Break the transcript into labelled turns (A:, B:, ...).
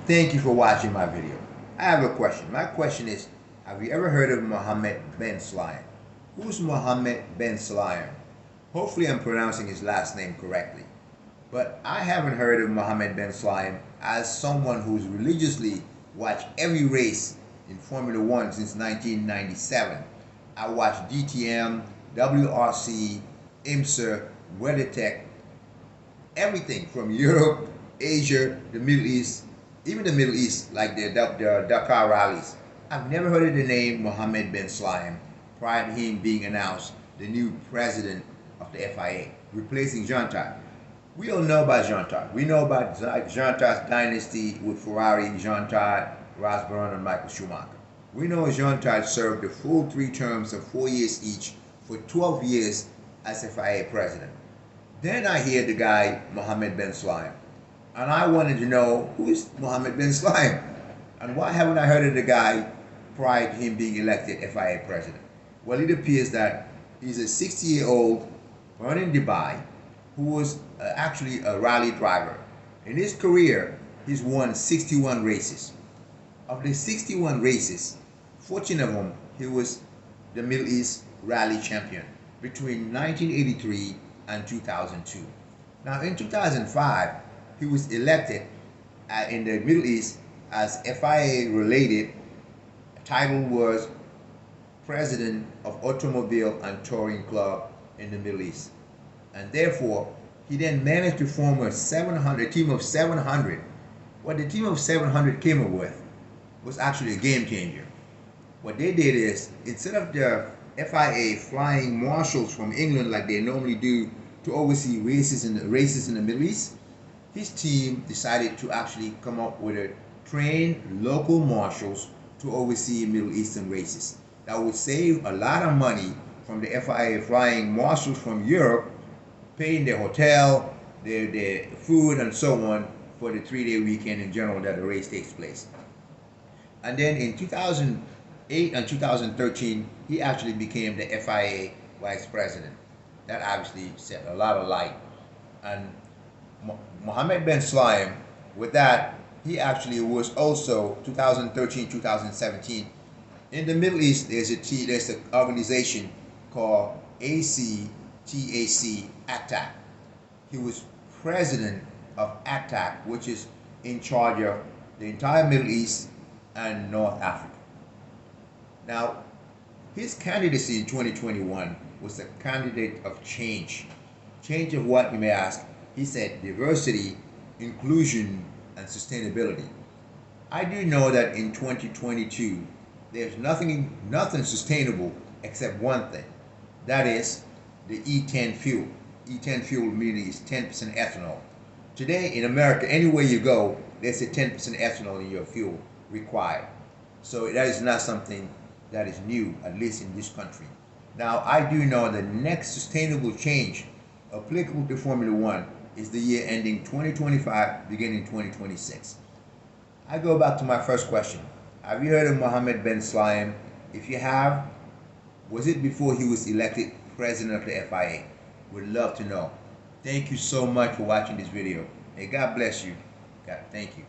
A: Thank you for watching my video. I have a question. My question is, have you ever heard of Mohamed Ben Sulayem? Who's Mohamed Ben Sulayem? Hopefully I'm pronouncing his last name correctly. But I haven't heard of Mohamed Ben Sulayem as someone who's religiously watched every race in Formula One since 1997. I watched DTM, WRC, IMSA, WeatherTech, everything from Europe, Asia, the Middle East, even the Middle East, like the Dakar rallies. I've never heard of the name Mohamed Ben Sulayem prior to him being announced the new president of the FIA, replacing Todt. We all know about Todt. We know about Todt's dynasty with Ferrari, Todt, Ross Brown, and Michael Schumacher. We know Todt served the full 3 terms of 4 years each for 12 years as FIA president. Then I hear the guy Mohamed Ben Sulayem, and I wanted to know, who is Mohamed Ben Sulayem? And why haven't I heard of the guy prior to him being elected FIA president? Well, it appears that he's a 60-year-old born in Dubai who was actually a rally driver. In his career, he's won 61 races. Of the 61 races, 14 of them, he was the Middle East rally champion between 1983 and 2002. Now, in 2005, he was elected in the Middle East as FIA related. The title was President of Automobile and Touring Club in the Middle East. And therefore, he then managed to form a team of 700. What the team of 700 came up with was actually a game changer. What they did is, instead of the FIA flying marshals from England like they normally do to oversee races in the Middle East, his team decided to actually come up with a trained local marshals to oversee Middle Eastern races. That would save a lot of money from the FIA flying marshals from Europe, paying their hotel, their food, and so on for the 3-day weekend in general that the race takes place. And then in 2008 and 2013, he actually became the FIA vice president. That obviously set a lot of light. And Mohamed Ben Sulayem, with that, he actually was also 2013-2017 in the Middle East. There's an organization called ACTAC, ACTAC. He was president of ACTAC, which is in charge of the entire Middle East and North Africa. Now, his candidacy in 2021 was a candidate of change. Change of what, you may ask? He said diversity, inclusion, and sustainability. I do know that in 2022, there's nothing sustainable except one thing. That is the E10 fuel. E10 fuel means 10% ethanol. Today in America, anywhere you go, there's a 10% ethanol in your fuel required. So that is not something that is new, at least in this country. Now, I do know the next sustainable change applicable to Formula One is the year ending 2025, beginning 2026. I go back to my first question. Have you heard of Mohamed Ben Sulayem? If you have, was it before he was elected president of the FIA? Would love to know. Thank you so much for watching this video. May God bless you. God, thank you.